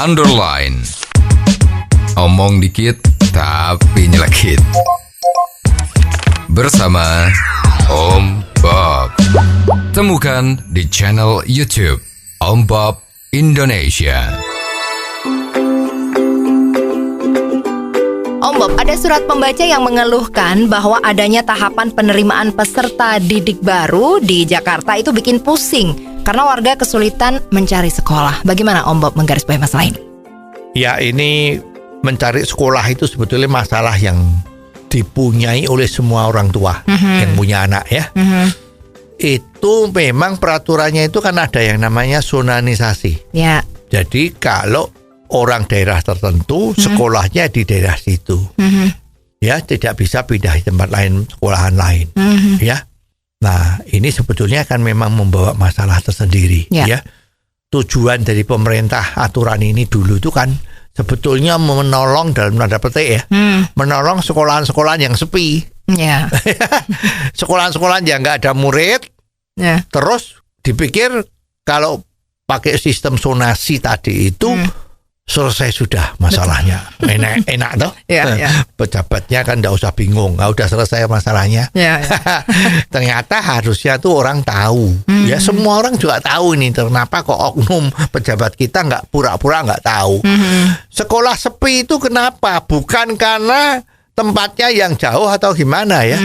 underline. Omong dikit tapi nyelekit. Bersama Om Bob. Temukan di channel YouTube Om Bob Indonesia. Om Bob, ada surat pembaca yang mengeluhkan bahwa adanya tahapan penerimaan peserta didik baru di Jakarta itu bikin pusing karena warga kesulitan mencari sekolah. Bagaimana Om Bob menggarisbawahi masalah ini? Ya, ini mencari sekolah itu sebetulnya masalah yang dipunyai oleh semua orang tua yang punya anak ya. Itu memang peraturannya itu kan ada yang namanya zonanisasi. Ya. Jadi kalau orang daerah tertentu sekolahnya di daerah situ, ya tidak bisa pindah di tempat lain, sekolahan lain, ya. Nah ini sebetulnya kan memang membawa masalah tersendiri, ya. Tujuan dari pemerintah aturan ini dulu itu kan sebetulnya menolong dalam tanda petik ya, menolong sekolahan-sekolahan yang sepi, sekolahan-sekolahan yang nggak ada murid, terus dipikir kalau pakai sistem zonasi tadi itu selesai sudah masalahnya. Enak toh. Pejabatnya kan enggak usah bingung, udah selesai masalahnya. Ternyata harusnya tuh orang tahu. Ya semua orang juga tahu ini kenapa kok oknum pejabat kita enggak pura-pura enggak tahu. Sekolah sepi itu kenapa? Bukan karena tempatnya yang jauh atau gimana ya.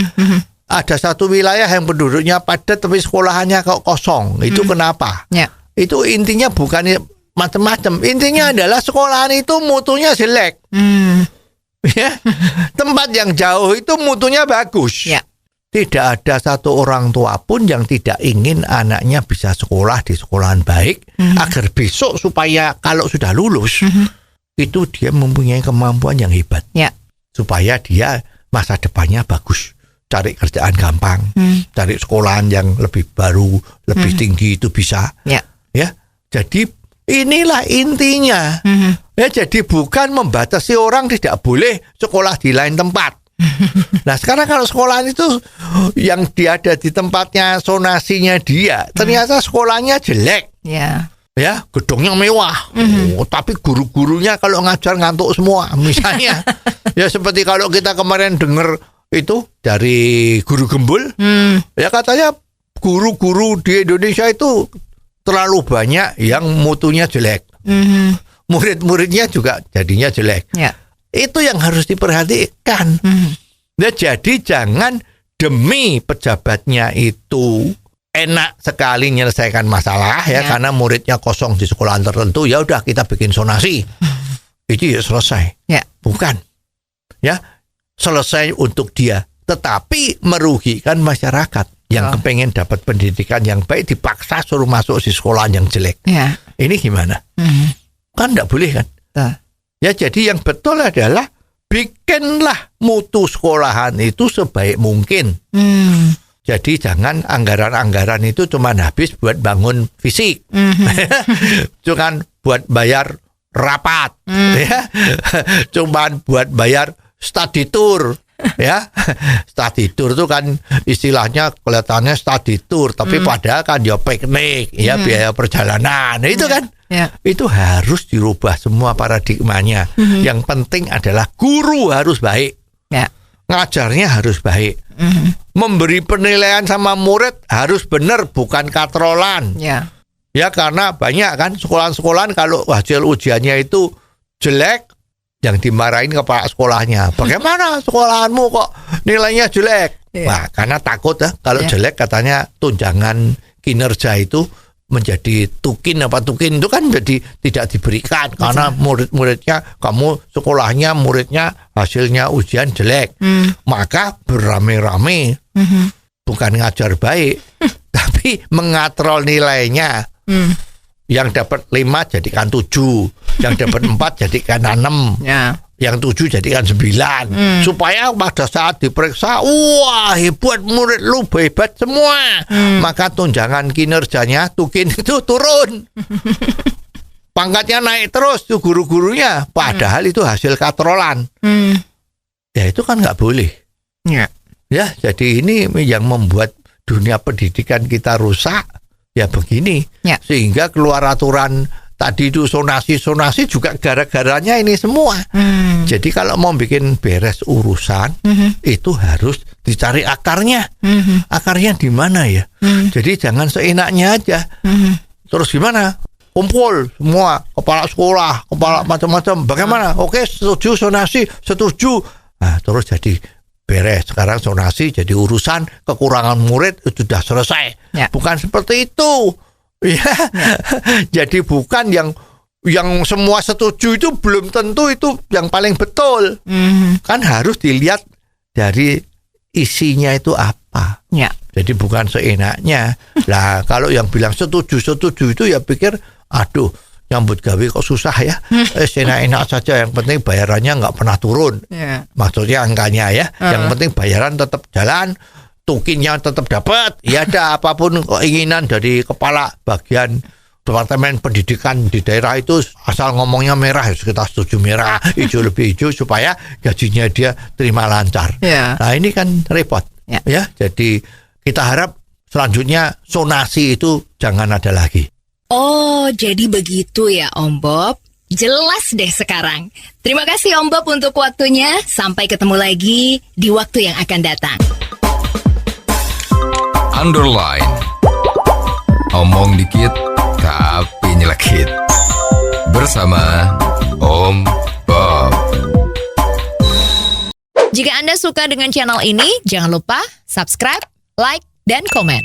Ada satu wilayah yang penduduknya padat tapi sekolahannya kok kosong. Itu kenapa? Itu intinya bukan macam-macam. Intinya adalah sekolahan itu mutunya jelek. Ya. Tempat yang jauh itu mutunya bagus. Tidak ada satu orang tua pun yang tidak ingin anaknya bisa sekolah di sekolahan baik agar besok supaya kalau sudah lulus itu dia mempunyai kemampuan yang hebat. Supaya dia masa depannya bagus. Cari kerjaan gampang, cari sekolahan yang lebih baru, lebih tinggi itu bisa. Ya. Jadi inilah intinya. Ya, jadi bukan membatasi orang tidak boleh sekolah di lain tempat. Nah sekarang kalau sekolah itu yang dia ada di tempatnya zonasinya dia, ternyata sekolahnya jelek. Ya, gedungnya mewah. Tapi guru-gurunya kalau ngajar ngantuk semua. Misalnya, ya seperti kalau kita kemarin dengar itu dari guru gembul, ya katanya guru-guru di Indonesia itu terlalu banyak yang mutunya jelek. Murid-muridnya juga jadinya jelek. Itu yang harus diperhatikan. Nah, jadi jangan demi pejabatnya itu enak sekali menyelesaikan masalah ya karena muridnya kosong di sekolahan tertentu, ya udah kita bikin zonasi. Itu ya selesai. Bukan. Ya, selesai untuk dia, tetapi merugikan masyarakat yang kepengen dapat pendidikan yang baik dipaksa suruh masuk di sekolah yang jelek. Ini gimana? Kan enggak boleh kan? Ya jadi yang betul adalah bikinlah mutu sekolahan itu sebaik mungkin. Jadi jangan anggaran-anggaran itu cuma habis buat bangun fisik. Cuman buat bayar rapat. Ya. Cuman buat bayar study tour. Ya, study tour itu kan istilahnya kelihatannya study tour, tapi padahal kan ya piknik, ya biaya perjalanan, itu kan, itu harus dirubah semua paradigmanya. Yang penting adalah guru harus baik, ngajarnya harus baik, memberi penilaian sama murid harus benar, bukan katrolan. Ya karena banyak kan sekolahan-sekolahan kalau hasil ujiannya itu jelek, yang dimarahin kepala sekolahnya. Bagaimana sekolahanmu kok nilainya jelek? Nah, karena takut ya kalau jelek katanya tunjangan kinerja itu menjadi tukin itu kan jadi tidak diberikan karena murid-muridnya kamu sekolahnya muridnya hasilnya ujian jelek. Maka beramai-ramai bukan ngajar baik tapi mengatrol nilainya. Yang dapat 5 jadikan 7, yang dapat 4 jadikan 6, yang 7 jadikan 9, supaya pada saat diperiksa, wah hebat murid lu, hebat semua, maka tunjangan kinerjanya tukin itu turun, pangkatnya naik terus tuh guru-gurunya, padahal itu hasil katrolan. Ya itu kan nggak boleh. Ya jadi ini yang membuat dunia pendidikan kita rusak. Ya begini, sehingga keluar aturan tadi itu sonasi juga gara-garanya ini semua. Jadi kalau mau bikin beres urusan itu harus dicari akarnya. Akarnya di mana ya? Jadi jangan seenaknya aja. Terus gimana? Kumpul semua kepala sekolah, kepala macam-macam. Bagaimana? Oke, setuju sonasi, setuju. Nah, terus jadi beres. Sekarang sonasi jadi urusan kekurangan murid itu sudah selesai. Bukan seperti itu. Ya. Jadi bukan yang semua setuju itu belum tentu itu yang paling betul. Kan harus dilihat dari isinya itu apa. Jadi bukan seenaknya. Lah kalau yang bilang setuju itu ya pikir aduh, nyambut gawe kok susah ya. Enak-enak saja, yang penting bayarannya nggak pernah turun. Maksudnya angkanya ya. Yang penting bayaran tetap jalan, tukinnya tetap dapat. Ya ada apapun keinginan dari kepala bagian Departemen Pendidikan di daerah itu, asal ngomongnya merah ya kita setuju merah, hijau lebih hijau supaya gajinya dia terima lancar. Nah ini kan repot. Ya, jadi kita harap selanjutnya sonasi itu jangan ada lagi. Oh, jadi begitu ya Om Bob. Jelas deh sekarang. Terima kasih Om Bob untuk waktunya. Sampai ketemu lagi di waktu yang akan datang. Underline. Omong dikit tapi nyelekit. Bersama Om Bob. Jika Anda suka dengan channel ini, jangan lupa subscribe, like, dan komen.